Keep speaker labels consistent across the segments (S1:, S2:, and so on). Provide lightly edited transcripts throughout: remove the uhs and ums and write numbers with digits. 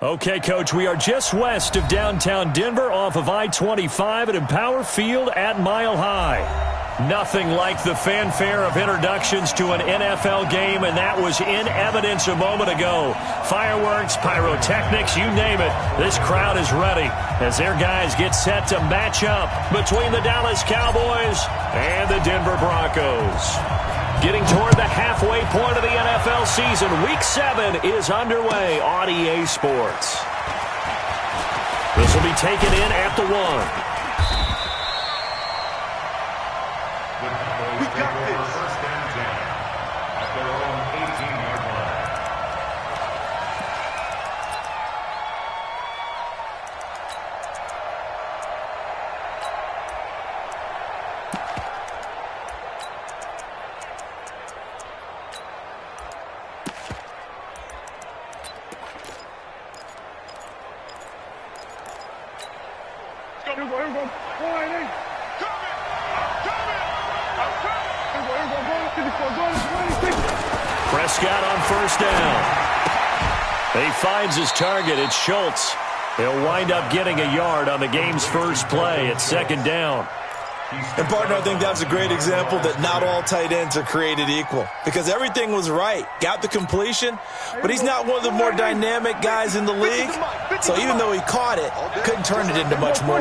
S1: Okay, Coach, we are just west of downtown Denver off of I-25 at Empower Field at Mile High. Nothing like the fanfare of introductions to an NFL game, and that was in evidence a moment ago. Fireworks, pyrotechnics, you name it. This crowd is ready as their guys get set to match up between the Dallas Cowboys and the Denver Broncos. Getting toward the halfway point of the NFL season, Week 7 is underway on EA Sports. This will be taken in at the 1. Prescott on first down. He finds his target. It's Schultz. He'll wind up getting a yard on the game's first play at second down.
S2: And, partner, I think that's a great example that not all tight ends are created equal because everything was right. Got the completion, but he's not one of the more dynamic guys in the league. So even though he caught it, couldn't turn it into much more.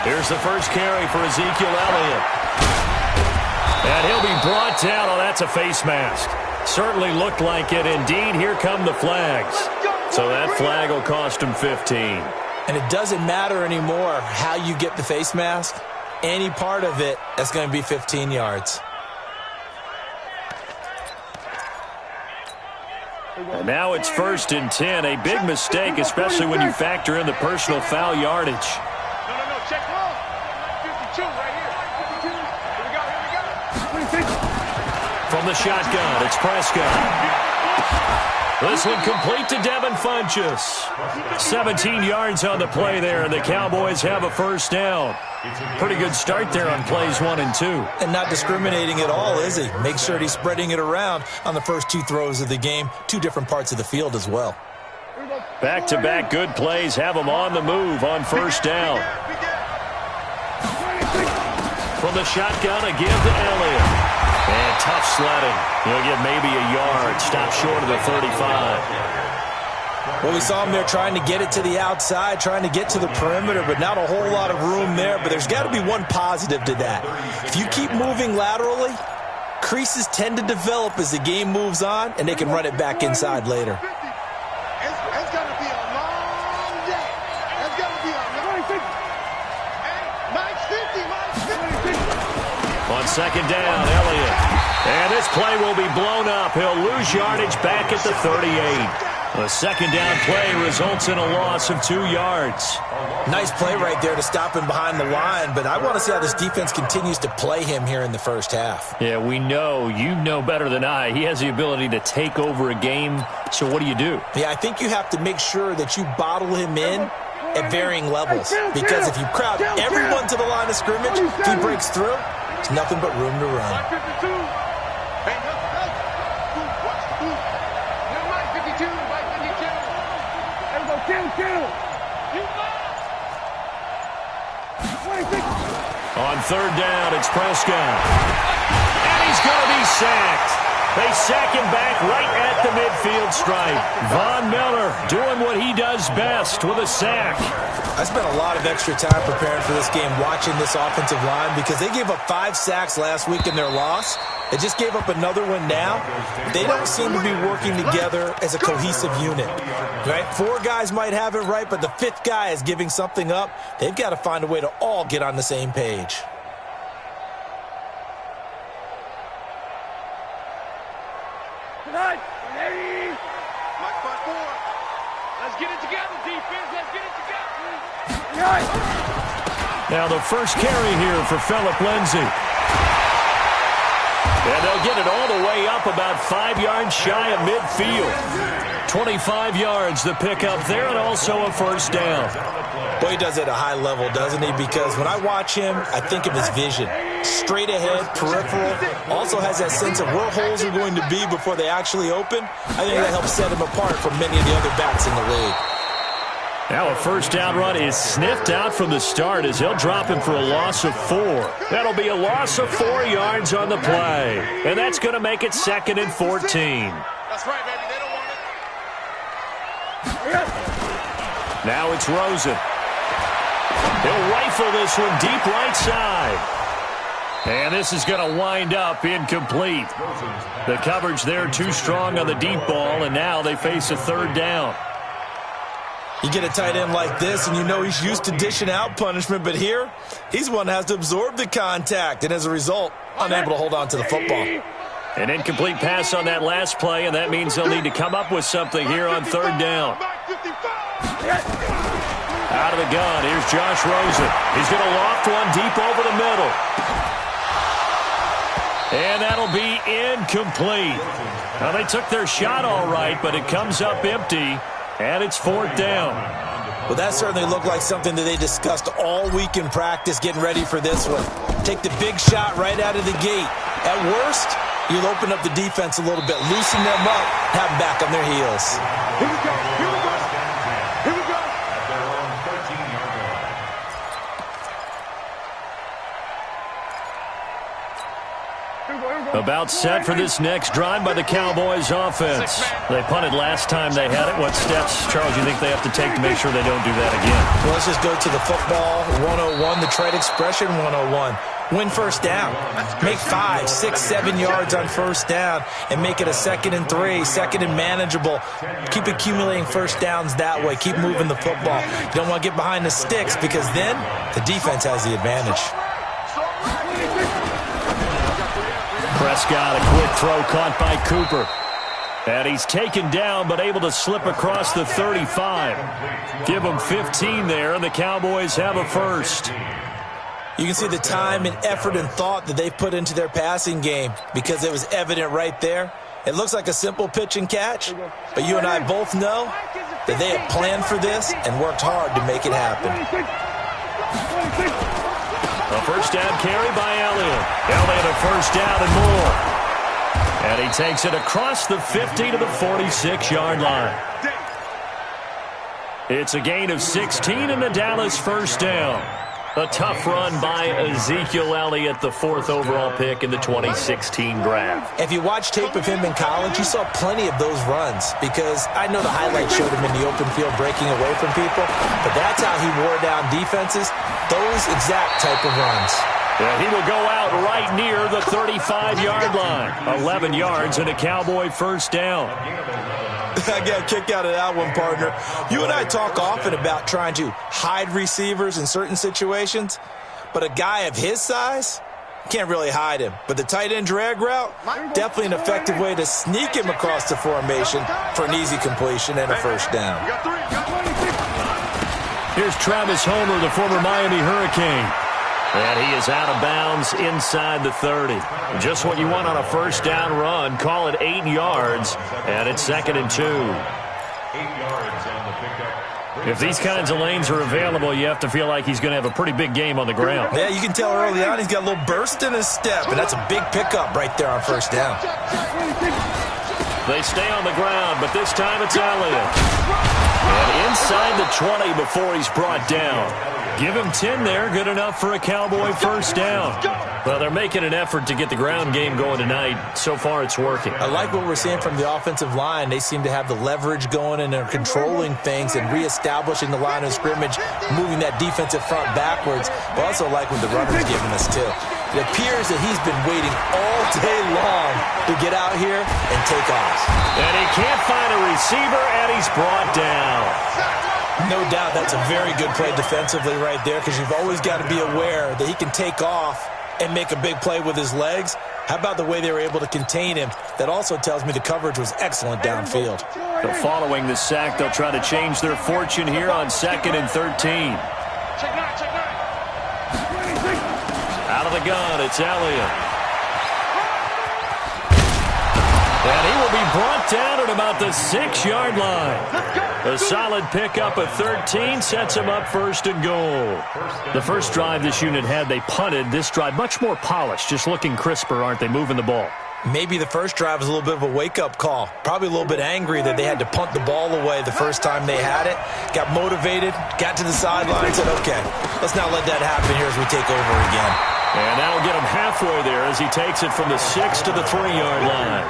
S1: Here's the first carry for Ezekiel Elliott. And he'll be brought down. Oh, that's a face mask. Certainly looked like it. Indeed, here come the flags. So that flag will cost him 15.
S2: And it doesn't matter anymore how you get the face mask. Any part of it, that's going to be 15 yards.
S1: And now it's 1st and 10. A big mistake, especially when you factor in the personal foul yardage.
S3: No, check long. 52 right here. 52. Here we go.
S1: From the shotgun, it's Prescott. This one complete to Devin Funchess. 17 yards on the play there, and the Cowboys have a first down. Pretty good start there on plays 1 and 2.
S2: And not discriminating at all, is he? Make sure he's spreading it around on the first 2 throws of the game. 2 different parts of the field as well.
S1: Back-to-back good plays have him on the move on first down. From the shotgun, a give to Elliott. And tough sledding. He'll get maybe a yard. Stop short of the 35.
S2: Well, we saw him there trying to get it to the outside, trying to get to the perimeter, but not a whole lot of room there. But there's got to be one positive to that. If you keep moving laterally, creases tend to develop as the game moves on, and they can run it back inside later.
S3: It's going to be a long day. It's going to be a long day. Mike's 50.
S1: On second down, Elliott. And this play will be blown up. He'll lose yardage back at the 38. The second down play results in a loss of 2 yards.
S2: Nice play right there to stop him behind the line, but I want to see how this defense continues to play him here in the first half.
S1: Yeah, we know. You know better than I. He has the ability to take over a game, so what do you do?
S2: Yeah, I think you have to make sure that you bottle him in at varying levels, because if you crowd everyone to the line of scrimmage, if he breaks through, it's nothing but room to run.
S1: On third down, it's Prescott. And he's going to be sacked. They sack him back right at the midfield stripe. Von Miller doing what he does best with a sack.
S2: I spent a lot of extra time preparing for this game, watching this offensive line, because they gave up 5 sacks last week in their loss. They just gave up another one now. They don't seem to be working together as a cohesive unit. Right? 4 guys might have it right, but the 5th guy is giving something up. They've got to find a way to all get on the same page.
S3: Tonight, hey. Mike 5-4. Let's get it together, defense. Let's get it together.
S1: Now the first carry here for Phillip Lindsay. And they'll get it all the way up about 5 yards shy of midfield. 25 yards the pickup there, and also a first down.
S2: Boy, he does it at a high level, doesn't he? Because when I watch him, I think of his vision. Straight ahead, peripheral. Also has that sense of where holes are going to be before they actually open. I think that helps set him apart from many of the other backs in the league.
S1: Now a first down run is sniffed out from the start as he'll drop him for a loss of 4. That'll be a loss of 4 yards on the play. And that's going to make it 2nd and 14.
S3: That's right, baby. They don't want it.
S1: Now it's Rosen. He'll rifle this one deep right side. And this is going to wind up incomplete. The coverage there too strong on the deep ball, and now they face a 3rd down.
S2: You get a tight end like this, and you know he's used to dishing out punishment, but here, he's one that has to absorb the contact, and as a result, unable to hold on to the football.
S1: An incomplete pass on that last play, and that means they'll need to come up with something here on 3rd down. Out of the gun, here's Josh Rosen. He's going to loft one deep over the middle. And that'll be incomplete. Now, they took their shot all right, but it comes up empty. And it's 4th down.
S2: Well, that certainly looked like something that they discussed all week in practice, getting ready for this one. Take the big shot right out of the gate. At worst, you'll open up the defense a little bit, loosen them up, have them back on their heels.
S3: Here we go. Here we go. Here we go.
S1: About set for this next drive by the Cowboys offense. They punted last time they had it. What steps, Charles, you think they have to take to make sure they don't do that again?
S2: Well, let's just go to the football 101, the trade expression 101. Win first down. Make 5, 6, 7 yards on first down and make it a 2nd and 3, 2nd and manageable. Keep accumulating first downs that way. Keep moving the football. You don't want to get behind the sticks because then the defense has the advantage.
S1: Prescott, a quick throw caught by Cooper. And he's taken down but able to slip across the 35. Give him 15 there, and the Cowboys have a first.
S2: You can see the time and effort and thought that they've put into their passing game because it was evident right there. It looks like a simple pitch and catch, but you and I both know that they have planned for this and worked hard to make it happen.
S1: A first down carry by Elliott. Elliott a first down and more. And he takes it across the 50 to the 46-yard line. It's a gain of 16 and a Dallas first down. A tough run by Ezekiel Elliott, the 4th overall pick in the 2016 draft.
S2: If you watch tape of him in college, you saw plenty of those runs because I know the highlights showed him in the open field breaking away from people, but that's how he wore down defenses, those exact type of runs.
S1: Yeah, he will go out right near the 35-yard line. 11 yards and a Cowboy first down.
S2: I got a kick out of that one, partner. You and I talk often about trying to hide receivers in certain situations, but a guy of his size can't really hide him. But the tight end drag route, definitely an effective way to sneak him across the formation for an easy completion and a first down.
S1: Here's Travis Homer, the former Miami Hurricane. And he is out of bounds inside the 30. Just what you want on a first down run. Call it 8 yards, and it's 2nd and 2.
S3: 8 yards on the pickup.
S1: If these kinds of lanes are available, you have to feel like he's going to have a pretty big game on the ground.
S2: Yeah, you can tell early on he's got a little burst in his step, and that's a big pickup right there on first down.
S1: They stay on the ground, but this time it's Elliott. And inside the 20 before he's brought down. Give him 10 there, good enough for a Cowboy first down. Well, they're making an effort to get the ground game going tonight. So far, it's working.
S2: I like what we're seeing from the offensive line. They seem to have the leverage going, and they're controlling things and reestablishing the line of scrimmage, moving that defensive front backwards. But also like what the runner's giving us, too. It appears that he's been waiting all day long to get out here and take off.
S1: And he can't find a receiver, and he's brought down.
S2: No doubt that's a very good play defensively right there because you've always got to be aware that he can take off and make a big play with his legs. How about the way they were able to contain him? That also tells me the coverage was excellent downfield.
S1: So following the sack, they'll try to change their fortune here on 2nd and 13. Out of the gun, it's Elliott. And he will be brought down at about the 6-yard line. A solid pickup of 13 sets him up first and goal. The first drive this unit had, they punted. This drive, much more polished, just looking crisper, aren't they, moving the ball?
S2: Maybe the first drive was a little bit of a wake-up call. Probably a little bit angry that they had to punt the ball away the first time they had it. Got motivated, got to the sideline, and said, okay, let's not let that happen here as we take over again.
S1: And that'll get him halfway there as he takes it from the 6 to the 3-yard line.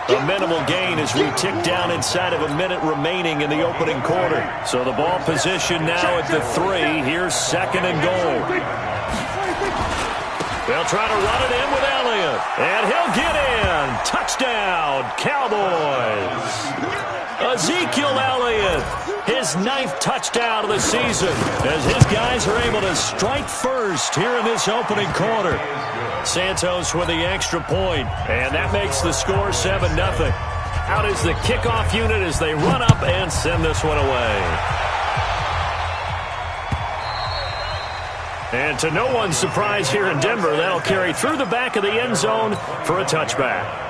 S1: A minimal gain as we tick down inside of a minute remaining in the opening quarter. So the ball position now at the 3. Here's second and goal. They'll try to run it in with Elliott. And he'll get in. Touchdown, Cowboys. Ezekiel Elliott, his 9th touchdown of the season, as his guys are able to strike first here in this opening quarter. Santos with the extra point, and that makes the score 7-0. Out is the kickoff unit as they run up and send this one away. And to no one's surprise here in Denver, that'll carry through the back of the end zone for a touchback.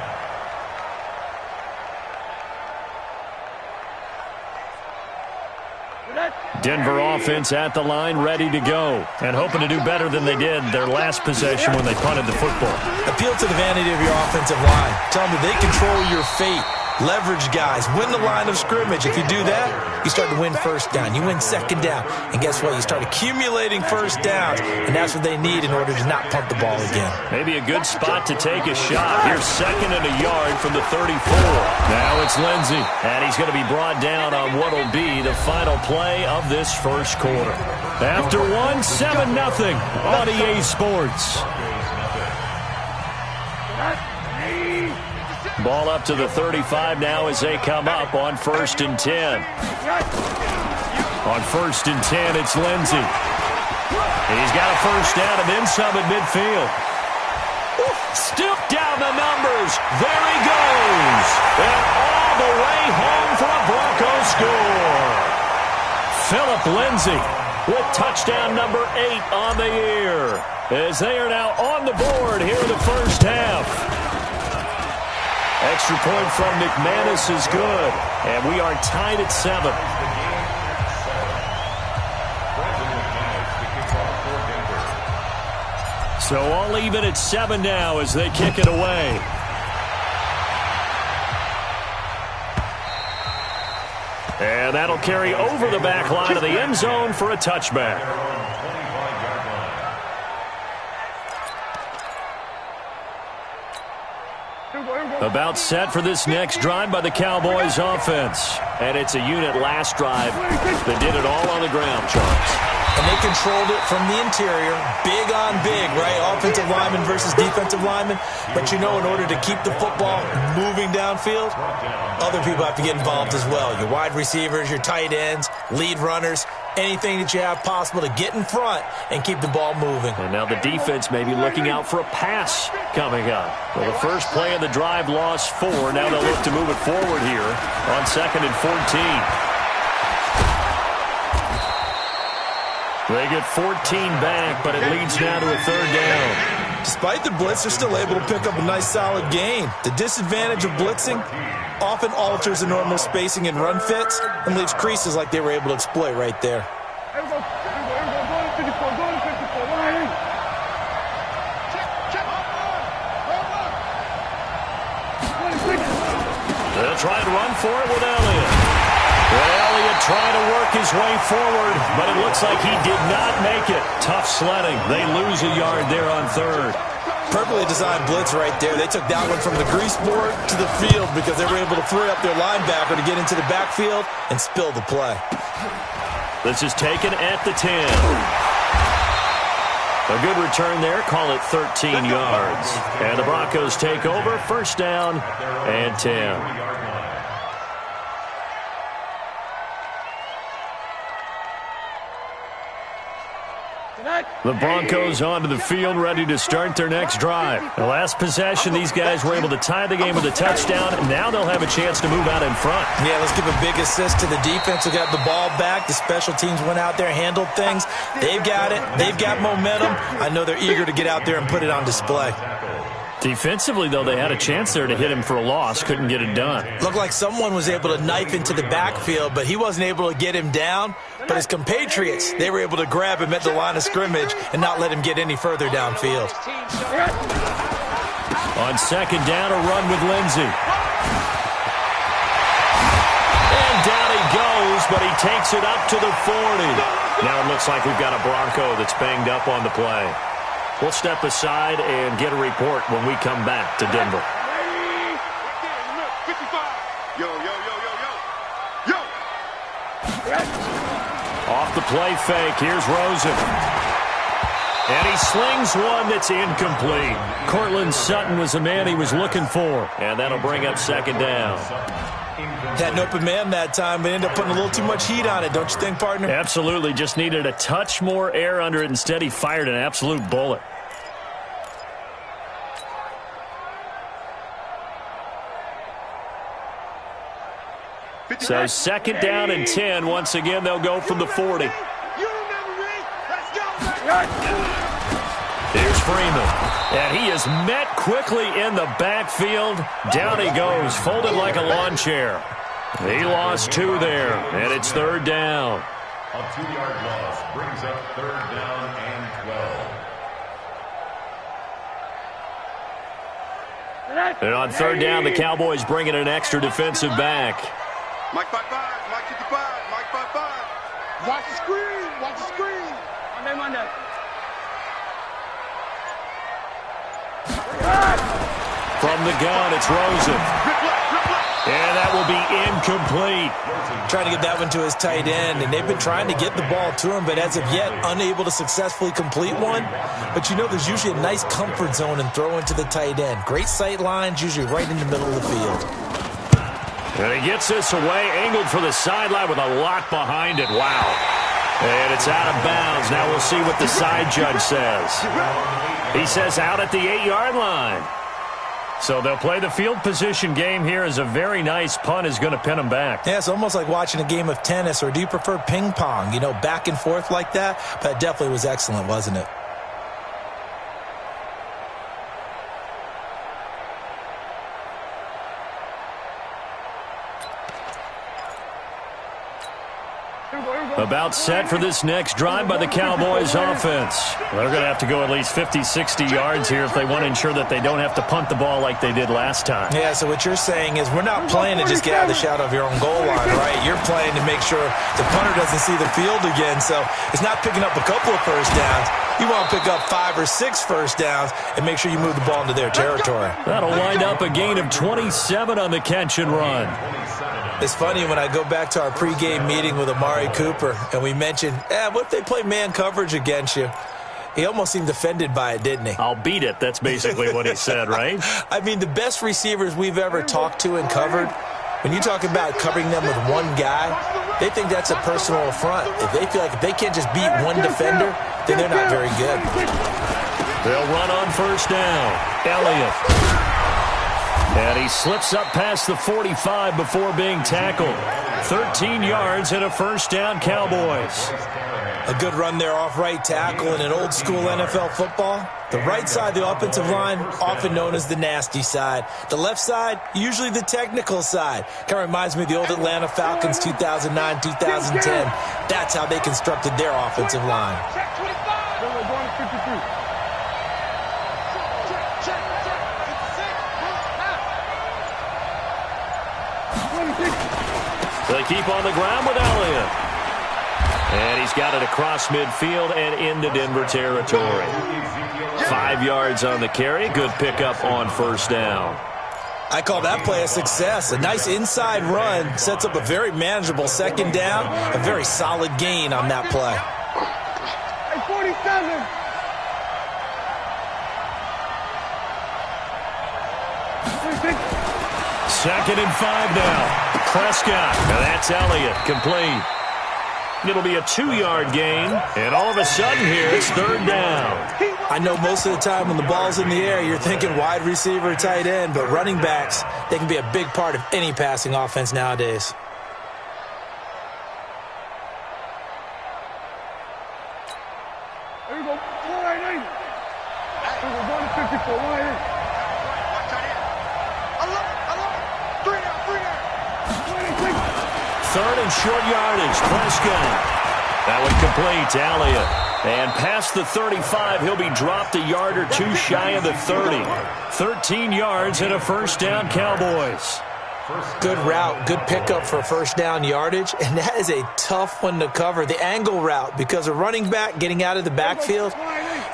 S1: Denver offense at the line, ready to go, and hoping to do better than they did their last possession when they punted the football.
S2: Appeal to the vanity of your offensive line. Tell them they control your fate. Leverage guys. Win the line of scrimmage. If you do that, you start to win first down. You win second down. And guess what? You start accumulating first downs. And that's what they need in order to not punt the ball again.
S1: Maybe a good spot to take a shot. Here's second and a yard from the 34. Now it's Lindsey. And he's going to be brought down on what will be the final play of this first quarter. After one, 7-0 on EA Sports. Ball up to the 35 now as they come up on 1st and 10. On 1st and 10, it's Lindsey. He's got a first down and then some at midfield. Still down the numbers. There he goes. And all the way home for a Broncos score. Phillip Lindsey with touchdown number 8 on the year, as they are now on the board here in the first half. Extra point from McManus is good, and we are tied at 7. So all even at 7 now as they kick it away. And that'll carry over the back line of the end zone for a touchback. About set for this next drive by the Cowboys offense. And it's a unit last drive that did it all on the ground, Charles.
S2: And they controlled it from the interior, big on big, right? Offensive lineman versus defensive lineman. But you know, in order to keep the football moving downfield, other people have to get involved as well. Your wide receivers, your tight ends, lead runners, anything that you have possible to get in front and keep the ball moving.
S1: And now the defense may be looking out for a pass coming up. Well, the first play of the drive lost 4. Now they'll look to move it forward here on 2nd and 14. They get 14 back, but it leads now to a 3rd down.
S2: Despite the blitz, they're still able to pick up a nice, solid gain. The disadvantage of blitzing often alters the normal spacing and run fits and leaves creases like they were able to exploit right there.
S1: They'll try and run for it with Elliott. Elliott trying to work his way forward, but it looks like he did not make it. Tough sledding. They lose a yard there on 3rd.
S2: Perfectly designed blitz right there. They took that one from the grease board to the field because they were able to free up their linebacker to get into the backfield and spill the play.
S1: This is taken at the 10. A good return there. Call it 13 yards. And the Broncos take over. 1st down and 10. The Broncos onto the field, ready to start their next drive. The last possession, these guys were able to tie the game with a touchdown, and now they'll have a chance to move out in front.
S2: Yeah, let's give a big assist to the defense who got the ball back. The special teams went out there, handled things. They've got it. They've got momentum. I know they're eager to get out there and put it on display.
S1: Defensively, though, they had a chance there to hit him for a loss. Couldn't get it done.
S2: Looked like someone was able to knife into the backfield, but he wasn't able to get him down. But his compatriots, they were able to grab him at the line of scrimmage and not let him get any further downfield.
S1: On second down, a run with Lindsey. And down he goes, but he takes it up to the 40. Now it looks like we've got a Bronco that's banged up on the play. We'll step aside and get a report when we come back to Denver. Off the play fake, here's Rosen. And he slings one that's incomplete. Cortland Sutton was the man he was looking for. And that'll bring up second down.
S2: Had an open man that time, but ended up putting a little too much heat on it, don't you think, partner?
S1: Absolutely. Just needed a touch more air under it. Instead, he fired an absolute bullet. So second down and 10. Once again, they'll go from the 40. Here's Freeman. And he is met quickly in the backfield. Down he goes, folded like a lawn chair. He lost 2 there, and it's third down.
S4: A 2-yard loss brings up third down and 12.
S1: And on third down, the Cowboys bring in an extra defensive back.
S3: Mike 5-5, Mike 55, Mike 5-5. Watch the screen, watch the screen. Monday.
S1: From the gun, it's Rosen. And that will be incomplete.
S2: Trying to get that one to his tight end, and they've been trying to get the ball to him, but as of yet, unable to successfully complete one. But you know there's usually a nice comfort zone in throwing to the tight end. Great sight lines, usually right in the middle of the field.
S1: And he gets this away, angled for the sideline with a lot behind it. Wow. And it's out of bounds. Now we'll see what the side judge says. He says out at the 8-yard line. So they'll play the field position game here as a very nice punt is going to pin them back.
S2: Yeah, it's almost like watching a game of tennis, or do you prefer ping pong? You know, back and forth like that? But it definitely was excellent, wasn't it?
S1: About set for this next drive by the Cowboys offense. They're going to have to go at least 50, 60 yards here if they want to ensure that they don't have to punt the ball like they did last time.
S2: Yeah, so what you're saying is we're not playing to just get out of the shadow of your own goal line, right? You're playing to make sure the punter doesn't see the field again. So it's not picking up a couple of first downs. You want to pick up 5 or 6 first downs and make sure you move the ball into their territory.
S1: That'll wind up a gain of 27 on the catch and run.
S2: It's funny when I go back to our pregame meeting with Amari Cooper and we mentioned, what if they play man coverage against you? He almost seemed offended by it, didn't he?
S1: I'll beat it. That's basically what he said, right?
S2: I mean, the best receivers we've ever talked to and covered, when you talk about covering them with one guy, they think that's a personal affront. If they feel like if they can't just beat one defender, then they're not very good.
S1: They'll run on first down. Elliott. And he slips up past the 45 before being tackled. 13 yards and a first down, Cowboys.
S2: A good run there off right tackle in an old-school NFL football. The right side of the offensive line, often known as the nasty side. The left side, usually the technical side. Kind of reminds me of the old Atlanta Falcons 2009, 2010. That's how they constructed their offensive line.
S1: They keep on the ground with Elliott. And he's got it across midfield and into Denver territory. 5 yards on the carry. Good pickup on first down.
S2: I call that play a success. A nice inside run sets up a very manageable second down. A very solid gain on that play.
S3: 47.
S1: Second and 5 now. Prescott. Now that's Elliott. Complete. It'll be a 2-yard gain. And all of a sudden here, it's third down.
S2: I know most of the time when the ball's in the air, you're thinking wide receiver, tight end. But running backs, they can be a big part of any passing offense nowadays.
S3: There you go. 4-8. There you go. 154. 1-8.
S1: third and short yardage. Prescott. That one complete to Elliott. And past the 35, he'll be dropped a yard or two shy of the 30. 13 yards and a first down, Cowboys.
S2: Good route, good pickup for first down yardage, and that is a tough one to cover. The angle route, because a running back getting out of the backfield,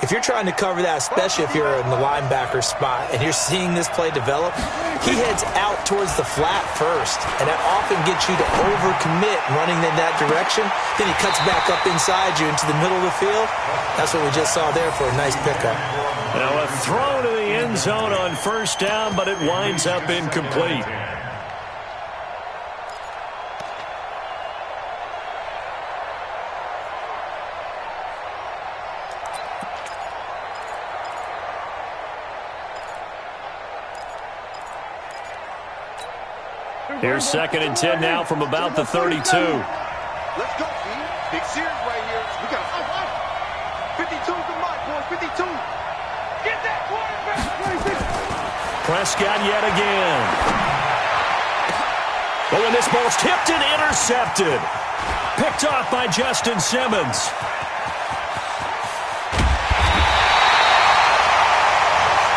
S2: if you're trying to cover that, especially if you're in the linebacker spot and you're seeing this play develop, he heads out towards the flat first, and that often gets you to overcommit running in that direction. Then he cuts back up inside you into the middle of the field. That's what we just saw there for a nice pickup.
S1: Now a throw to the end zone on first down, but it winds up incomplete. Here's 2nd and 10 now from about the 32.
S3: Let's go, B. Big series right here. We got 52's the mark, boys. 52. Get that quarterback.
S1: Prescott yet again. Oh, and this ball's tipped and intercepted. Picked off by Justin Simmons.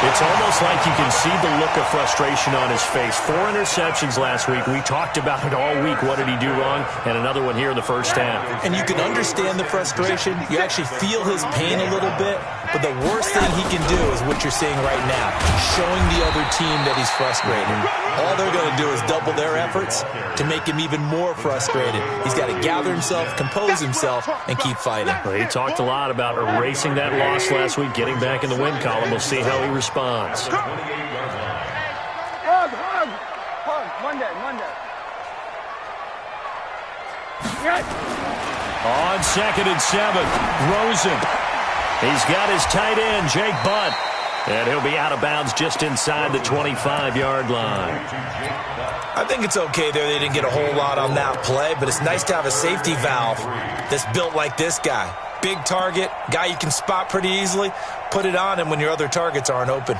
S1: It's almost like you can see the look of frustration on his face. 4 interceptions last week. We talked about it all week. What did he do wrong? And another one here in the first half.
S2: And you can understand the frustration. You actually feel his pain a little bit. But the worst thing he can do is what you're seeing right now, showing the other team that he's frustrated. All they're going to do is double their efforts to make him even more frustrated. He's got to gather himself, compose himself, and keep fighting.
S1: Well, he talked a lot about erasing that loss last week, getting back in the win column. We'll see how he responds.
S3: Monday.
S1: On 2nd and 7, Rosen. He's got his tight end, Jake Butt. And he'll be out of bounds just inside the 25-yard line.
S2: I think it's okay there. They didn't get a whole lot on that play, but it's nice to have a safety valve that's built like this guy. Big target, guy you can spot pretty easily. Put it on him when your other targets aren't open.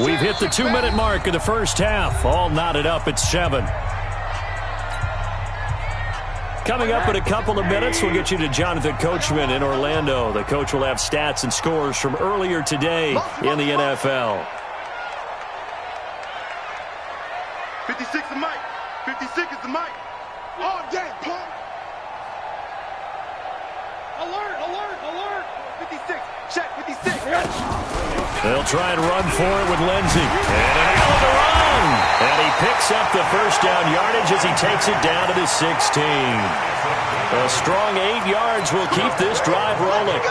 S1: We've hit the 2-minute mark of the first half. All knotted up at 7. Coming up in a couple of minutes, we'll get you to Jonathan Coachman in Orlando. The coach will have stats and scores from earlier today in the NFL.
S3: 56 is Mike. 56 is the mic. All day, pump. Alert. 56. Check, 56.
S1: They'll try and run for it with Lindsey. And an hell of a run. And he picks up the first down yardage as he takes it down to the 16. A strong 8 yards will keep this drive rolling.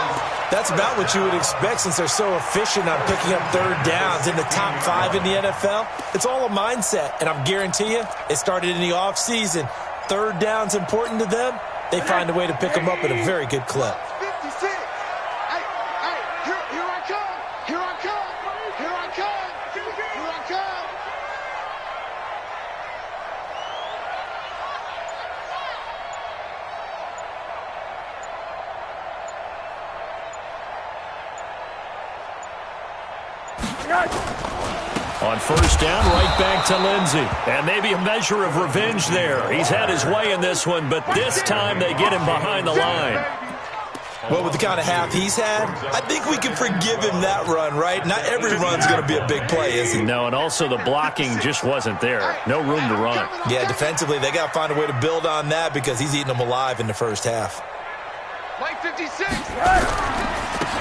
S2: That's about what you would expect since they're so efficient on picking up third downs in the top 5 in the NFL. It's all a mindset, and I guarantee you it started in the offseason. Third down's important to them. They find a way to pick them up at a very good clip.
S3: 56. Here I come.
S1: On first down, right back to Lindsey. And maybe a measure of revenge there. He's had his way in this one, but this time they get him behind the line.
S2: Well, with the kind of half he's had, I think we can forgive him that run, right? Not every run's going to be a big play, is it?
S1: No, and also the blocking just wasn't there. No room to run.
S2: Yeah, defensively, they got to find a way to build on that because he's eating them alive in the first half.
S3: Like 56.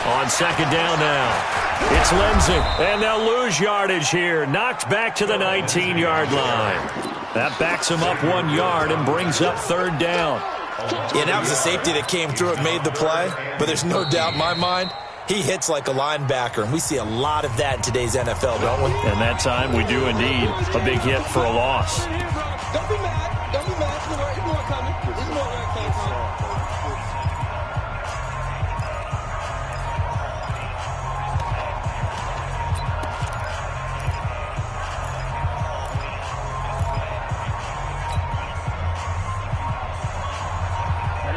S1: On second down now. It's Lindsey, and they'll lose yardage here. Knocked back to the 19-yard line. That backs him up 1 yard and brings up third down.
S2: Yeah, that was a safety that came through and made the play, but there's no doubt in my mind he hits like a linebacker, and we see a lot of that in today's NFL, don't we?
S1: And that time we do indeed. A big hit for a loss.
S3: Don't be mad. It's more coming. It's more where it came from.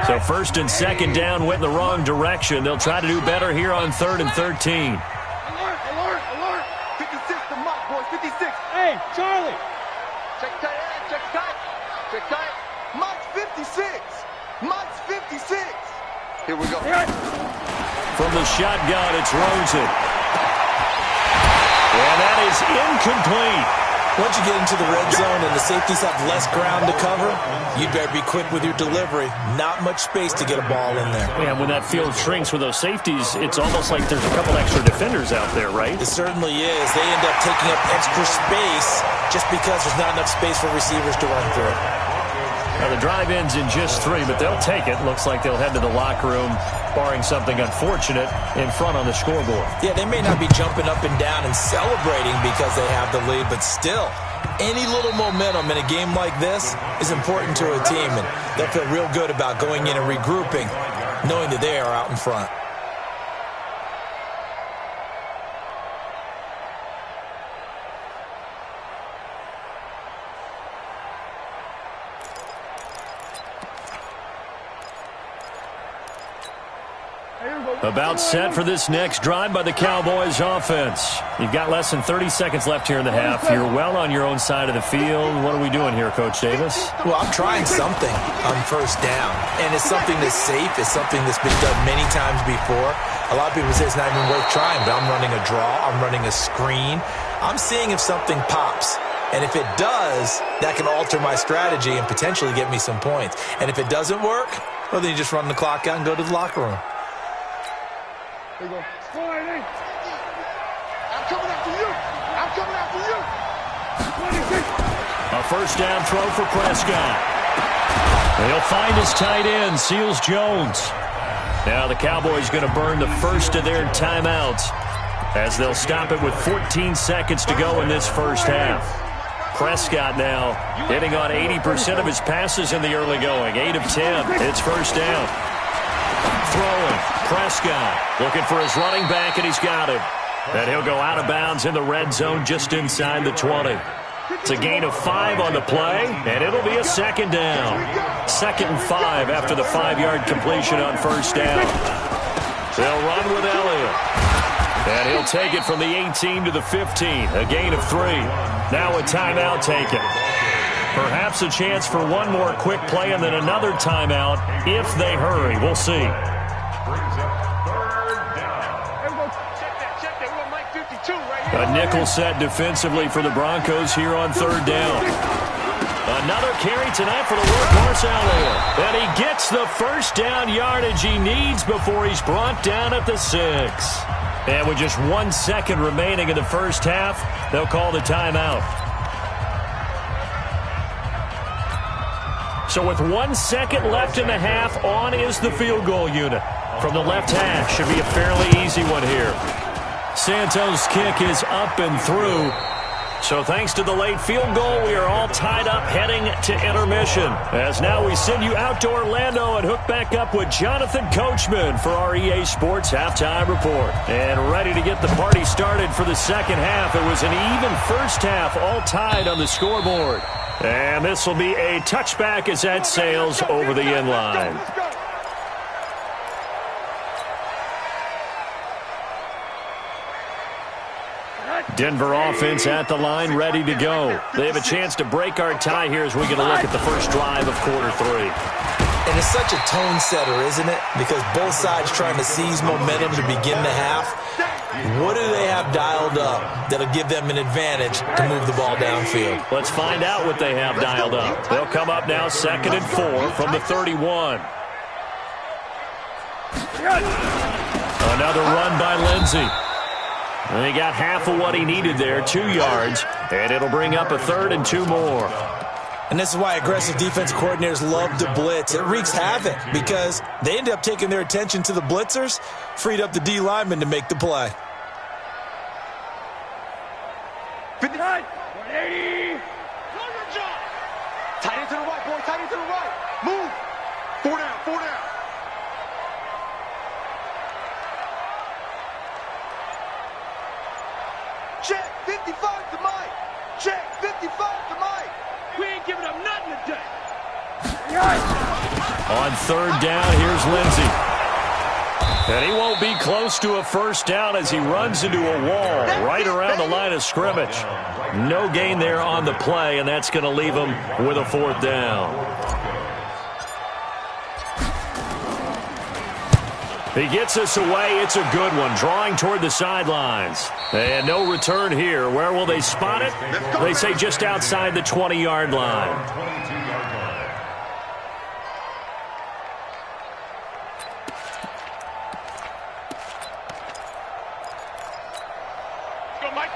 S1: So first and second down went in the wrong direction. They'll try to do better here on 3rd and 13.
S3: Alert. 56 to Mike, boys. 56. Hey, Charlie. Check tight. Mike's 56. Mike's 56. Here we go.
S1: From the shotgun, it's Rosen. And that is incomplete.
S2: Once you get into the red zone and the safeties have less ground to cover, you better be quick with your delivery. Not much space to get a ball in there.
S1: Yeah, when that field shrinks with those safeties, it's almost like there's a couple extra defenders out there, right?
S2: It certainly is. They end up taking up extra space just because there's not enough space for receivers to run through.
S1: Now the drive ends in just 3, but they'll take it. Looks like they'll head to the locker room, barring something unfortunate, in front on the scoreboard.
S2: Yeah, they may not be jumping up and down and celebrating because they have the lead, but still, any little momentum in a game like this is important to a team, and they'll feel real good about going in and regrouping, knowing that they are out in front.
S1: About set for this next drive by the Cowboys offense. You've got less than 30 seconds left here in the half. You're well on your own side of the field. What are we doing here, Coach Davis?
S2: Well, I'm trying something on first down, and it's something that's safe. It's something that's been done many times before. A lot of people say it's not even worth trying, but I'm running a draw. I'm running a screen. I'm seeing if something pops. And if it does, that can alter my strategy and potentially get me some points. And if it doesn't work, well, then you just run the clock out and go to the locker room.
S3: There you go. I'm coming after you. 26.
S1: A first down throw for Prescott. They'll find his tight end, Seals Jones. Now the Cowboys going to burn the first of their timeouts as they'll stop it with 14 seconds to go in this first half. Prescott now hitting on 80% of his passes in the early going. 8 of 10. It's first down. Throwing. Prescott looking for his running back, and he's got him. And he'll go out of bounds in the red zone just inside the 20. It's a gain of 5 on the play, and it'll be a second down. 2nd and 5 after the 5-yard completion on first down. They'll run with Elliott. And he'll take it from the 18 to the 15. A gain of 3. Now a timeout taken. Perhaps a chance for one more quick play and then another timeout if they hurry. We'll see. A nickel set defensively for the Broncos here on 3rd down. Another carry tonight for the workhorse Elliott. And he gets the first down yardage he needs before he's brought down at the 6. And with just 1 second remaining in the first half, they'll call the timeout. So with 1 second left in the half, on is the field goal unit. From the left hash, should be a fairly easy one here. Santos' kick is up and through. So thanks to the late field goal, we are all tied up heading to intermission. As now we send you out to Orlando and hook back up with Jonathan Coachman for our EA Sports Halftime Report. And ready to get the party started for the second half. It was an even first half, all tied on the scoreboard. And this will be a touchback as that sails over the end line. Denver offense at the line, ready to go. They have a chance to break our tie here as we get a look at the first drive of quarter 3.
S2: And it's such a tone setter, isn't it? Because both sides trying to seize momentum to begin the half. What do they have dialed up that'll give them an advantage to move the ball downfield?
S1: Let's find out what they have dialed up. They'll come up now 2nd and 4 from the 31. Another run by Lindsey. And he got half of what he needed there, 2 yards, and it'll bring up a 3rd and 2 more.
S2: And this is why aggressive defense coordinators love to blitz. It wreaks havoc because they end up taking their attention to the blitzers, freed up the D lineman to make the play.
S3: 59, 180. Tight end to the right, boy. Tight end to the right. Move. 4 down, 4 down. Check 55 to Mike. Check 55 to Mike. We ain't giving up nothing today.
S1: On third down, here's Lindsey. And he won't be close to a first down as he runs into a wall right around the line of scrimmage. No gain there on the play, and that's going to leave him with a fourth down. He gets us away. It's a good one, drawing toward the sidelines. And no return here. Where will they spot it? They say just outside the 20-yard line.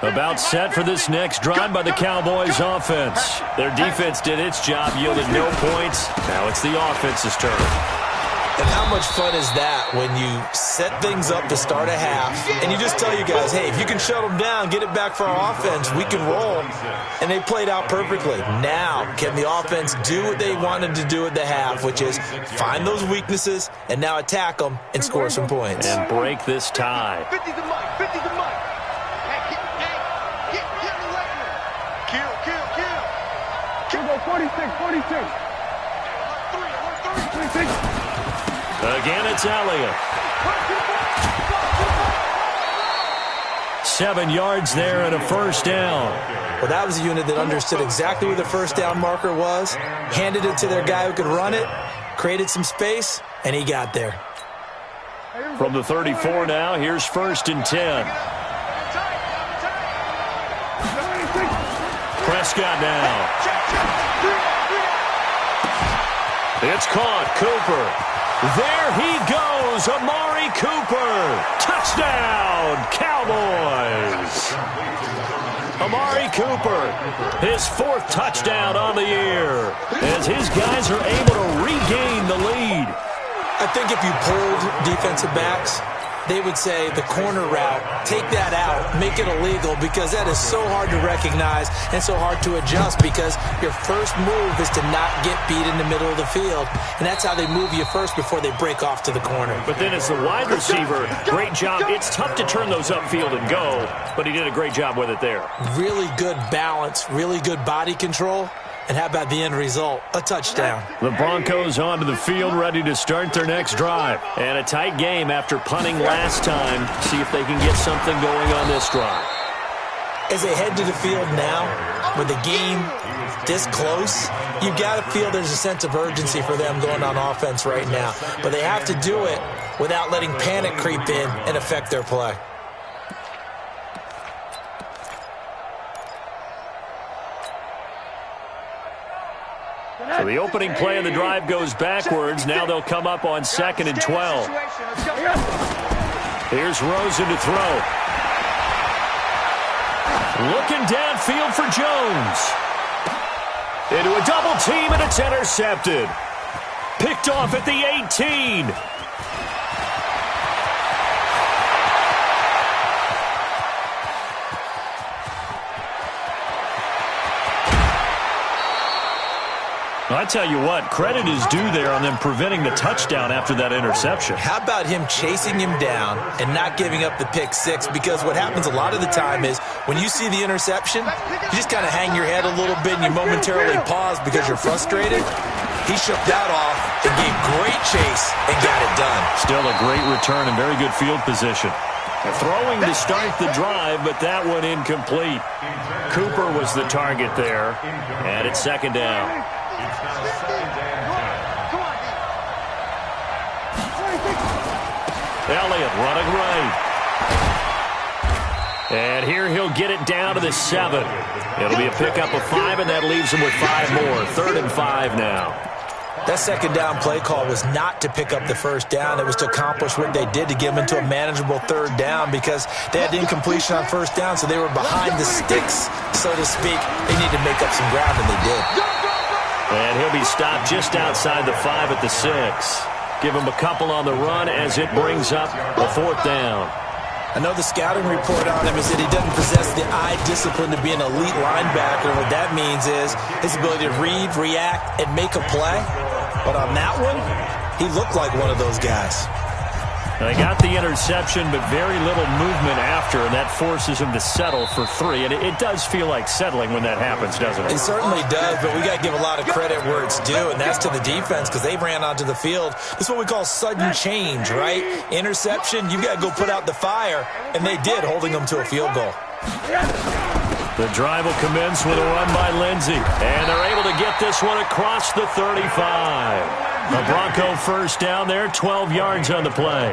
S1: About set for this next drive by the Cowboys offense. Their defense did its job, yielded no points. Now it's the offense's turn.
S2: And how much fun is that when you set things up to start a half and you just tell you guys, hey, if you can shut them down, get it back for our offense, we can roll. And they played out perfectly. Now, can the offense do what they wanted to do at the half, which is find those weaknesses and now attack them and score some points.
S1: And break this tie.
S3: 50 to Mike, 50 to Mike. Get away from him. Kill. 46. 36.
S1: Again, it's Elliott. 7 yards there and a first down.
S2: Well, that was a unit that understood exactly where the first down marker was, handed it to their guy who could run it, created some space, and he got there.
S1: From the 34 now, here's 1st and 10. Prescott now. It's caught. Cooper. There he goes. Amari Cooper. Touchdown, Cowboys. Amari Cooper, his 4th touchdown on the year, as his guys are able to regain the lead.
S2: I think if you pulled defensive backs, they would say the corner route, take that out, make it illegal, because that is so hard to recognize and so hard to adjust, because your first move is to not get beat in the middle of the field. And that's how they move you first before they break off to the corner.
S1: But then as the wide receiver, great job. It's tough to turn those upfield and go, but he did a great job with it there.
S2: Really good balance, really good body control. And how about the end result? A touchdown.
S1: The Broncos onto the field, ready to start their next drive. And a tight game after punting last time. See if they can get something going on this drive.
S2: As they head to the field now, with the game this close, you got to feel there's a sense of urgency for them going on offense right now. But they have to do it without letting panic creep in and affect their play.
S1: So the opening play of the drive goes backwards. Now they'll come up on 2nd and 12. Here's Rosen to throw. Looking downfield for Jones. Into a double team, and it's intercepted. Picked off at the 18. I tell you what, credit is due there on them preventing the touchdown after that interception.
S2: How about him chasing him down and not giving up the pick six? Because what happens a lot of the time is when you see the interception, you just kind of hang your head a little bit and you momentarily pause because you're frustrated. He shook that off and gave great chase and got it done.
S1: Still a great return and very good field position. Throwing to start the drive, but that one incomplete. Cooper was the target there, and it's 2nd down. Elliott running right. And here he'll get it down to the 7. It'll be a pickup of 5, and that leaves him with 5 more. 3rd and 5 now.
S2: That 2nd down play call was not to pick up the first down. It was to accomplish what they did to get them into a manageable 3rd down, because they had the incompletion on 1st down, so they were behind the sticks, so to speak. They need to make up some ground, and they did.
S1: And he'll be stopped just outside the 5 at the 6. Give him a couple on the run as it brings up a 4th down.
S2: I know the scouting report on him is that he doesn't possess the eye discipline to be an elite linebacker. What that means is his ability to read, react, and make a play. But on that one, he looked like one of those guys.
S1: They got the interception, but very little movement after, and that forces him to settle for 3. And it does feel like settling when that happens, doesn't it?
S2: It certainly does, but we got to give a lot of credit where it's due, and that's to the defense because they ran onto the field. This is what we call sudden change, right? Interception, you got to go put out the fire, and they did, holding them to a field goal.
S1: The drive will commence with a run by Lindsey, and they're able to get this one across the 35. The Bronco first down there, 12 yards on the play.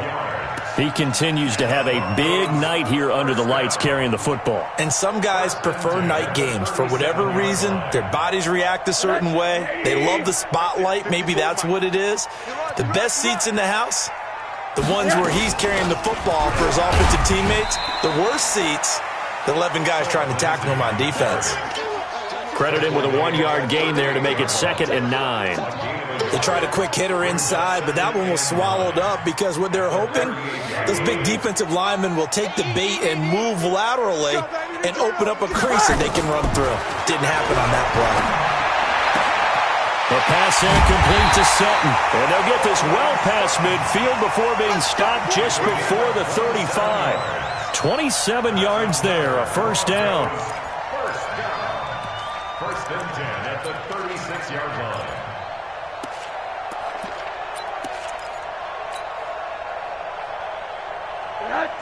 S1: He continues to have a big night here under the lights carrying the football.
S2: And some guys prefer night games. For whatever reason, their bodies react a certain way. They love the spotlight. Maybe that's what it is. The best seats in the house, the ones where he's carrying the football for his offensive teammates. The worst seats, the 11 guys trying to tackle him on defense.
S1: Credit him with a 1-yard gain there to make it 2nd and 9.
S2: They tried a quick hitter inside, but that one was swallowed up because what they're hoping, those big defensive linemen will take the bait and move laterally and open up a crease that they can run through. Didn't happen on that play.
S1: The pass incomplete to Sutton. And they'll get this well past midfield before being stopped just before the 35. 27 yards there, a first down.
S4: First and 10 at the 36-yard line.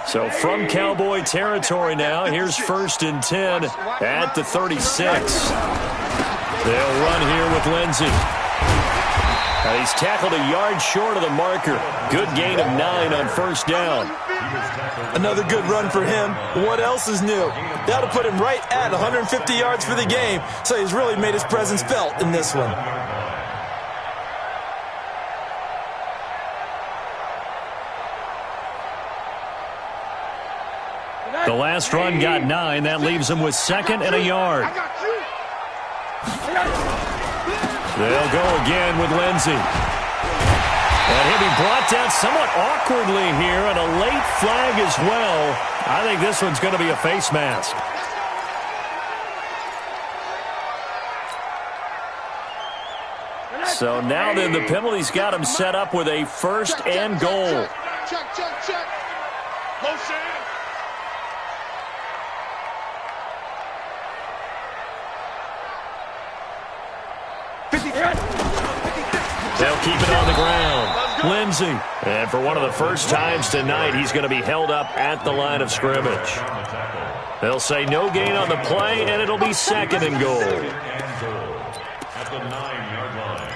S1: So from Cowboy territory now, here's 1st and 10 at the 36. They'll run here with Lindsey. And he's tackled a yard short of the marker. Good gain of 9 on first down.
S2: Another good run for him. What else is new? That'll put him right at 150 yards for the game, so he's really made his presence felt in this one.
S1: The last run got 9. That leaves him with 2nd and a yard. They'll go again with Lindsey. And he'll be brought down somewhat awkwardly here, and a late flag as well. I think this one's going to be a face mask. So now then the penalty's got him set up with a 1st and goal.
S3: Check. Motion.
S1: They'll keep it on the ground. Lindsey. And for one of the first times tonight, he's going to be held up at the line of scrimmage. They'll say no gain on the play, and it'll be 2nd and goal.
S4: At the 9-yard line.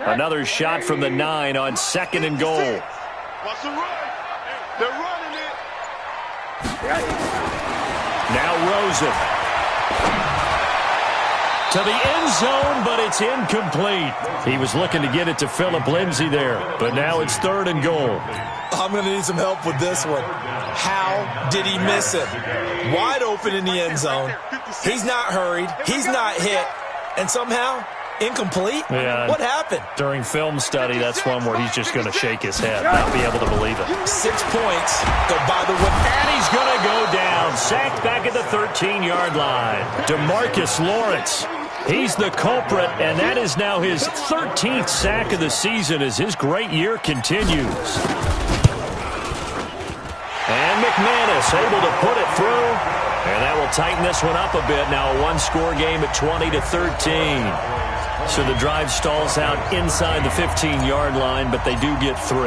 S1: Another shot from the 9 on 2nd and goal.
S3: What's the run? They're running it.
S1: Now Rosen. To the end zone, but it's incomplete. He was looking to get it to Philip Lindsey there, but now it's 3rd and goal.
S2: I'm going to need some help with this one. How did he miss it? Wide open in the end zone. He's not hurried. He's not hit. And somehow, incomplete?
S1: Yeah.
S2: What happened?
S1: During film study, that's one where he's just going to shake his head, not be able to believe it.
S2: 6 points go by the way.
S1: And he's going to go down. Sacked back at the 13-yard line. DeMarcus Lawrence. He's the culprit, and that is now his 13th sack of the season as his great year continues. And McManus able to put it through, and that will tighten this one up a bit. Now a one-score game at 20-13. So the drive stalls out inside the 15-yard line, but they do get 3.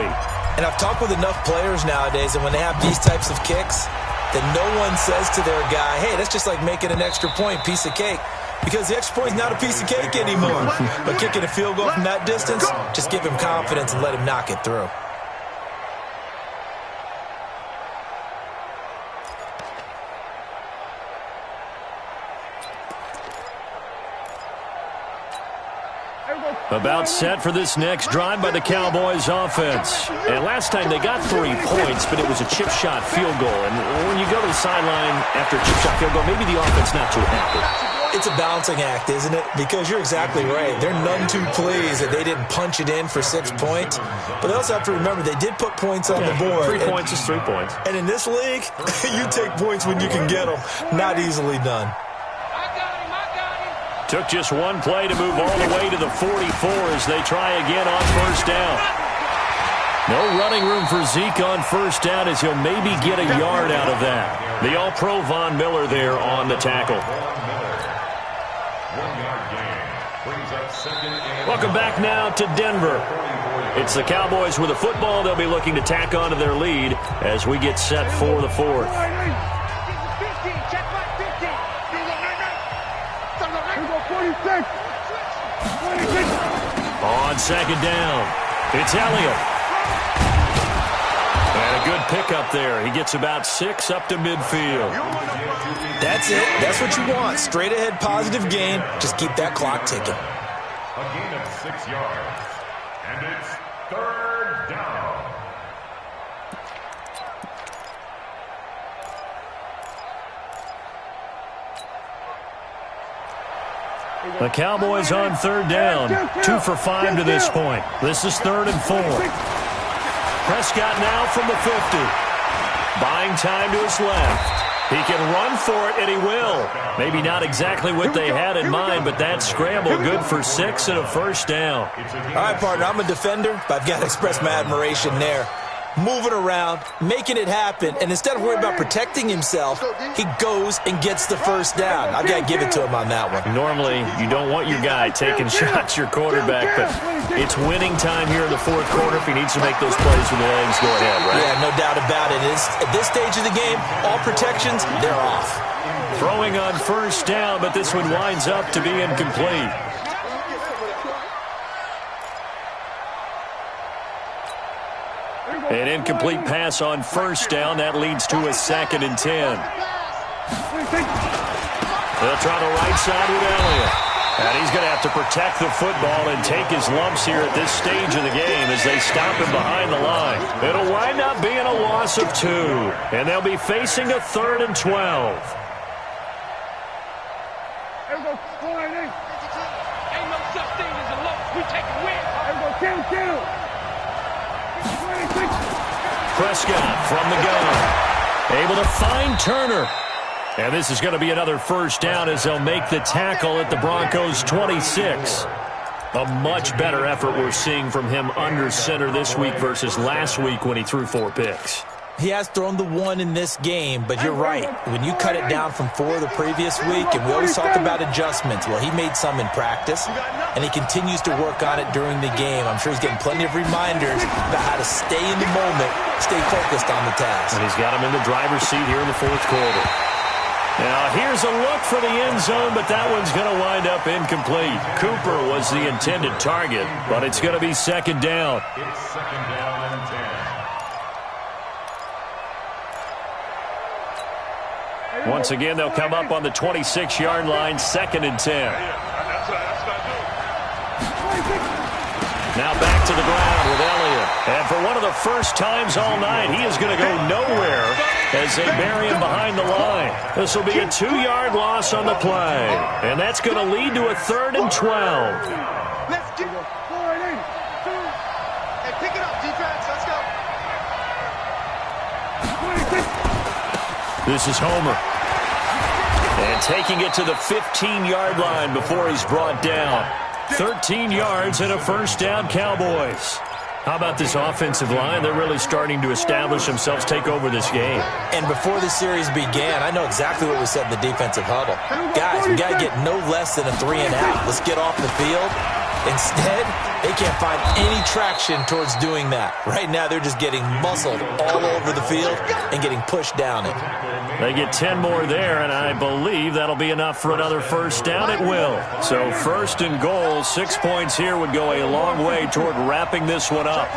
S2: And I've talked with enough players nowadays, and when they have these types of kicks, that no one says to their guy, hey, that's just like making an extra point, piece of cake. Because the extra point is not a piece of cake anymore. But kicking a field goal from that distance, just give him confidence and let him knock it through.
S1: About set for this next drive by the Cowboys offense. And last time they got 3 points, but it was a chip shot field goal. And when you go to the sideline after a chip shot field goal, maybe the offense not too happy.
S2: It's a balancing act, isn't it? Because you're exactly right. They're none too pleased that they didn't punch it in for 6 points. But they also have to remember they did put points on the board.
S1: 3 points is 3 points.
S2: And in this league, you take points when you can get them. Not easily done.
S1: Took just one play to move all the way to the 44 as they try again on first down. No running room for Zeke on first down as he'll maybe get a yard out of that. The All-Pro Von Miller there on the tackle. Welcome back now to Denver. It's the Cowboys with a football. They'll be looking to tack on to their lead as we get set for the fourth. On second down, it's Elliott. And a good pickup there. He gets about 6 up to midfield.
S2: That's it. That's what you want. Straight ahead positive gain. Just keep that clock ticking.
S4: A gain of 6 yards. And it's third down.
S1: The Cowboys on third down. 2 for 5 to this point. This is 3rd and 4. Prescott now from the 50. Buying time to his left. He can run for it, and he will. Maybe not exactly what they had in mind, but that scramble good for 6 and a first down.
S2: All right, partner, I'm a defender, but I've got to express my admiration there. Moving around, making it happen, and instead of worrying about protecting himself, he goes and gets the first down. I've got to give it to him on that one.
S1: Normally, you don't want your guy taking shots, your quarterback, but it's winning time here in the fourth quarter. If he needs to make those plays with the legs, go ahead, right?
S2: Yeah, no doubt about it. At this stage of the game, all protections, they're off.
S1: Throwing on first down, but this one winds up to be incomplete. An incomplete pass on first down. That leads to a 2nd and 10. They'll try the right side with Elliott. And he's going to have to protect the football and take his lumps here at this stage of the game as they stop him behind the line. It'll wind up being a loss of 2. And they'll be facing a 3rd and 12.
S3: Ain't no such thing as a loss. We take a win. Kill.
S1: Prescott from the gun. Able to find Turner. And this is going to be another first down as they'll make the tackle at the Broncos 26. A much better effort we're seeing from him under center this week versus last week when he threw 4 picks.
S2: He has thrown the 1 in this game, but you're right. When you cut it down from 4 the previous week, and we always talk about adjustments, well, he made some in practice, and he continues to work on it during the game. I'm sure he's getting plenty of reminders about how to stay in the moment, stay focused on the task.
S1: And he's got him in the driver's seat here in the fourth quarter. Now, here's a look for the end zone, but that one's going to wind up incomplete. Cooper was the intended target, but it's going to be 2nd down.
S4: It's 2nd down and 10.
S1: Once again, they'll come up on the 26-yard line, 2nd and 10. Now back to the ground with Elliott. And for one of the first times all night, he is going to go nowhere as they bury him behind the line. This will be a 2-yard loss on the play. And that's going to lead to a 3rd and 12.
S3: Let's get it. Hey, pick it up, defense. Let's go.
S1: This is Homer. And taking it to the 15-yard line before he's brought down. 13 yards and a first down, Cowboys. How about this offensive line? They're really starting to establish themselves, take over this game.
S2: And before the series began, I know exactly what we said in the defensive huddle. Guys, we got to get no less than a 3 and out. Let's get off the field. Instead, they can't find any traction towards doing that. Right now, they're just getting muscled all over the field and getting pushed down it.
S1: They get 10 more there, and I believe that'll be enough for another first down. It will. So 1st and goal, 6 points here would go a long way toward wrapping this one up.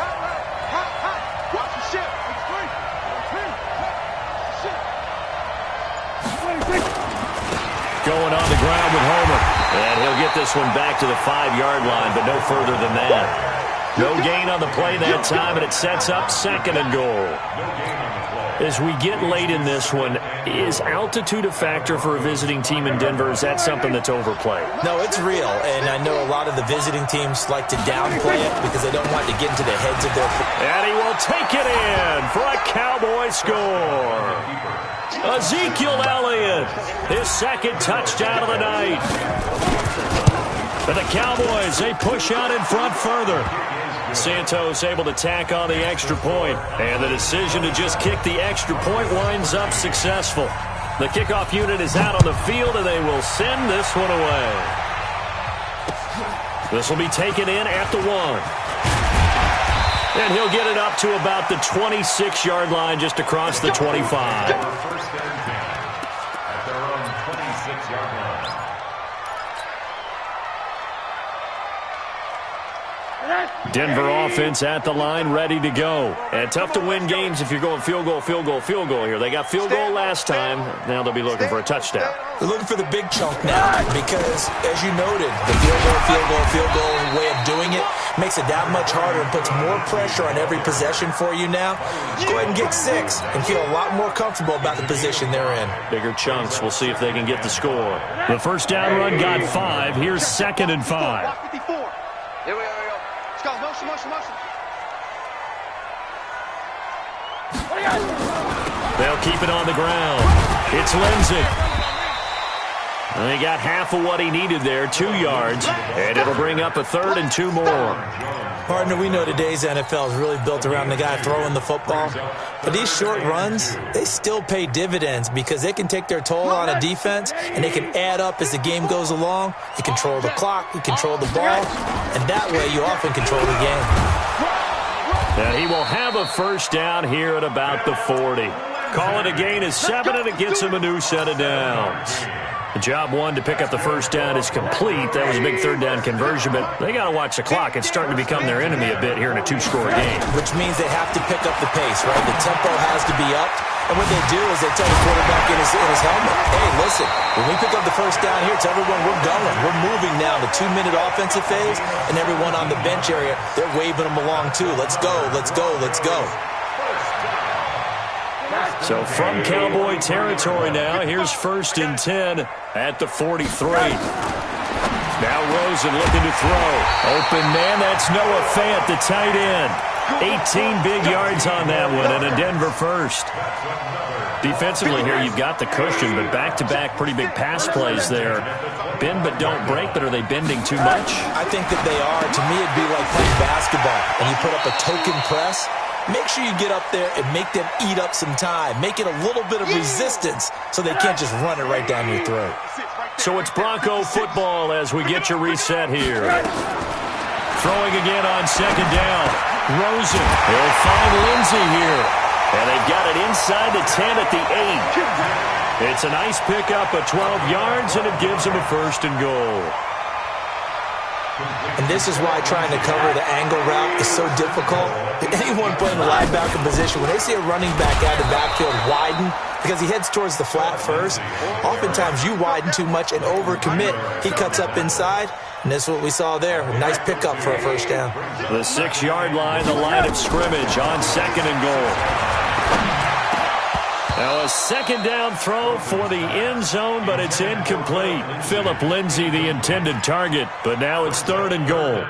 S1: Going on the ground with Homer. And he'll get get this one back to the 5-yard line, but no further than that. No gain on the play that time, and it sets up 2nd and goal. As we get late in this one, is altitude a factor for a visiting team in Denver? Is that something that's overplayed?
S2: No, it's real, and I know a lot of the visiting teams like to downplay it because they don't want to get into the heads of their...
S1: And he will take it in for a Cowboy score. Ezekiel Elliott, his 2nd touchdown of the night. And the Cowboys, they push out in front further. Santos able to tack on the extra point, and the decision to just kick the extra point winds up successful. The kickoff unit is out on the field, and they will send this one away. This will be taken in at the 1. And he'll get it up to about the 26-yard line, just across the 25.
S4: First and 10 at their own 26-yard line.
S1: Denver offense at the line, ready to go. And tough to win games if you're going field goal, field goal, field goal here. They got field goal last time. Now they'll be looking for a touchdown.
S2: They're looking for the big chunk now because, as you noted, the field goal way of doing it makes it that much harder and puts more pressure on every possession for you now. Go ahead and get 6 and feel a lot more comfortable about the position they're in.
S1: Bigger chunks. We'll see if they can get the score. The first down run got 5. Here's 2nd and 5.
S3: Here we go. Let's go. Motion.
S1: They'll keep it on the ground. It's Lindsey. And he got half of what he needed there, 2 yards, and it'll bring up a 3rd and 2 more.
S2: Partner, we know today's NFL is really built around the guy throwing the football. But these short runs, they still pay dividends because they can take their toll on a defense, and they can add up as the game goes along. You control the clock, you control the ball, and that way you often control the game.
S1: And he will have a first down here at about the 40. Call it a gain of 7, and it gets him a new set of downs. The job 1 to pick up the first down is complete. That was a big 3rd down conversion, but they got to watch the clock. It's starting to become their enemy a bit here in a 2-score game.
S2: Which means they have to pick up the pace, right? The tempo has to be up. And what they do is they tell the quarterback in his helmet, hey, listen, when we pick up the first down here, tell everyone we're going. We're moving now to 2-minute offensive phase, and everyone on the bench area, they're waving them along too. Let's go, let's go, let's go.
S1: So from Cowboy territory now, here's 1st and 10 at the 43. Now Rosen looking to throw. Open man, that's Noah Fant, the tight end. 18 big yards on that one, and a Denver first. Defensively here, you've got the cushion, but back-to-back pretty big pass plays there. Bend but don't break, but are they bending too much?
S2: I think that they are. To me, it'd be like playing basketball, and you put up a token press. Make sure you get up there and make them eat up some time. Make it a little bit of resistance so they can't just run it right down your throat.
S1: So it's Bronco football as we get your reset here. Throwing again on 2nd down. Rosen. They'll find Lindsey here. And they've got it inside the 10 at the 8. It's a nice pickup of 12 yards, and it gives them a 1st and goal.
S2: And this is why trying to cover the angle route is so difficult. Anyone playing the linebacker position, when they see a running back out of the backfield widen, because he heads towards the flat first, oftentimes you widen too much and overcommit. He cuts up inside, and this is what we saw there. A nice pickup for a first down.
S1: The 6-yard line, the line of scrimmage on 2nd and goal. Now a 2nd down throw for the end zone, but it's incomplete. Philip Lindsay, the intended target, but now it's 3rd and goal.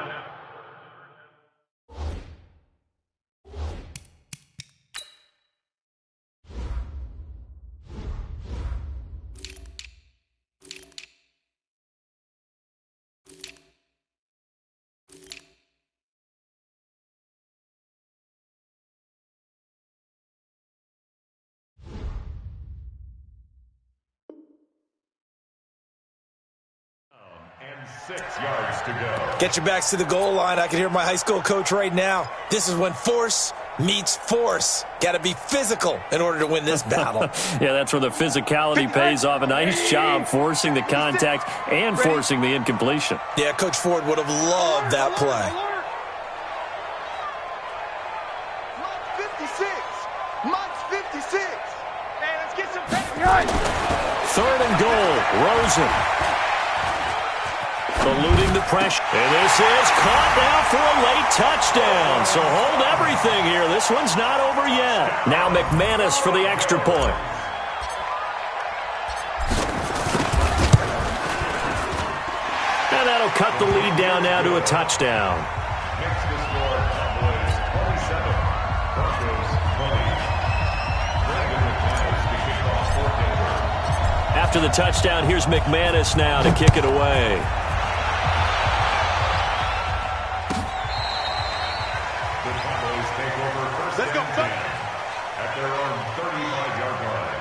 S4: And 6 yards to go.
S2: Get your backs to the goal line. I can hear my high school coach right now. This is when force meets force. Got to be physical in order to win this battle.
S1: Yeah, that's where the physicality pays off. A nice job forcing the contact and forcing the incompletion.
S2: Yeah, Coach Ford would have loved that play.
S3: Monk's 56. Man, let's get some
S1: 3rd and goal. Rosen. eluding the pressure. And this is caught now for a late touchdown. So hold everything here. This one's not over yet. Now McManus for the extra point. And that'll cut the lead down now to a touchdown.
S4: Next to score, Cowboys 27, Broncos 20. Brandon McManus to kick off for Denver.
S1: After the touchdown, here's McManus now to kick it away.
S4: The Cowboys take over first and 10 at their own 35-yard line.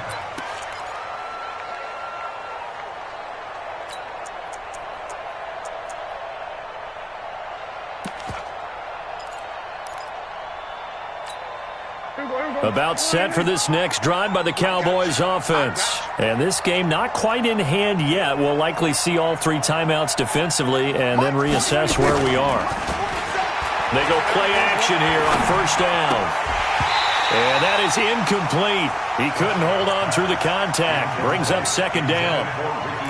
S1: About set for this next drive by the Cowboys offense. And this game not quite in hand yet. We'll likely see all 3 timeouts defensively and then reassess where we are. They go play action here on first down. And that is incomplete. He couldn't hold on through the contact. Brings up second down.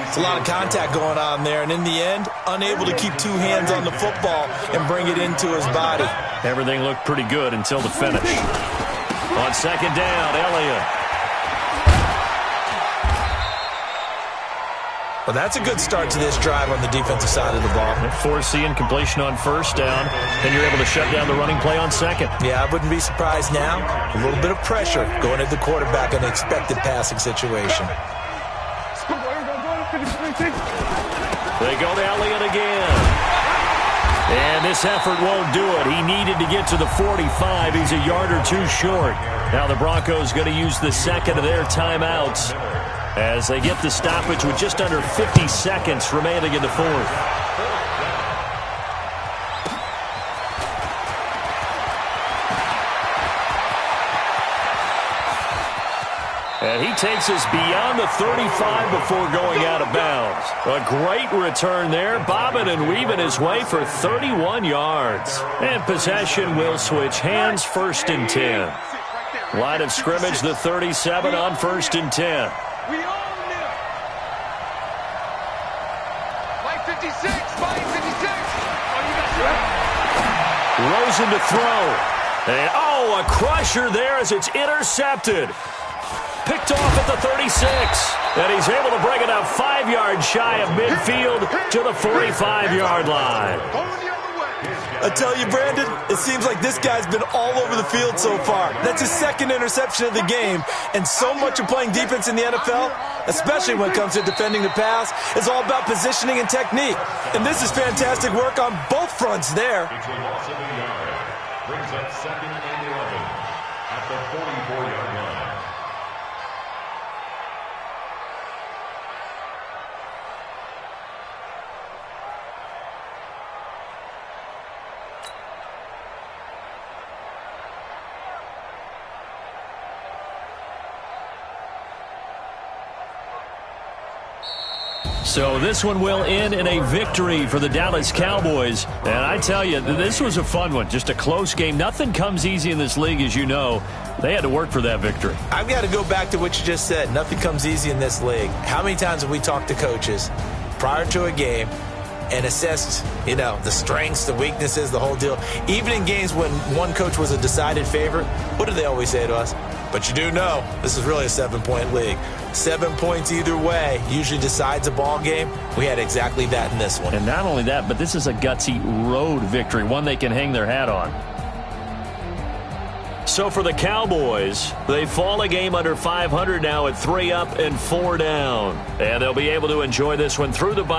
S2: It's a lot of contact going on there, and in the end, unable to keep 2 hands on the football and bring it into his body.
S1: Everything looked pretty good until the finish. On second down, Elliott.
S2: Well, that's a good start to this drive on the defensive side of the ball.
S1: Forcing completion on first down, and you're able to shut down the running play on second.
S2: Yeah, I wouldn't be surprised now. A little bit of pressure going at the quarterback in an expected passing situation.
S1: They go to Elliott again. And this effort won't do it. He needed to get to the 45. He's a yard or 2 short. Now the Broncos going to use the second of their timeouts as they get the stoppage with just under 50 seconds remaining in the fourth. And he takes us beyond the 35 before going out of bounds. A great return there, bobbing and weaving his way for 31 yards. And possession will switch hands, first and 10. Line of scrimmage, the 37 on first and 10.
S3: We own it. By 56, by 56. Oh, you got
S1: Rosen to throw. And, a crusher there as it's intercepted. Picked off at the 36. And he's able to bring it up 5 yards shy of midfield to the 45-yard line.
S2: I tell you, Brandon, it seems like this guy's been all over the field so far. That's his second interception of the game. And so much of playing defense in the NFL, especially when it comes to defending the pass, is all about positioning and technique. And this is fantastic work on both fronts there.
S4: It's a loss of a yard. Brings up second and 11 at the 44-yard line.
S1: So this one will end in a victory for the Dallas Cowboys. And I tell you, this was a fun one. Just a close game. Nothing comes easy in this league, as you know. They had to work for that victory.
S2: I've got to go back to what you just said. Nothing comes easy in this league. How many times have we talked to coaches prior to a game and assessed, the strengths, the weaknesses, the whole deal? Even in games when one coach was a decided favorite, what do they always say to us? But you do know this is really a 7-point league. 7 points either way usually decides a ball game. We had exactly that in this one.
S1: And not only that, but this is a gutsy road victory, one they can hang their hat on. So for the Cowboys, they fall a game under 500 now at 3 up and 4 down. And they'll be able to enjoy this one through the bye.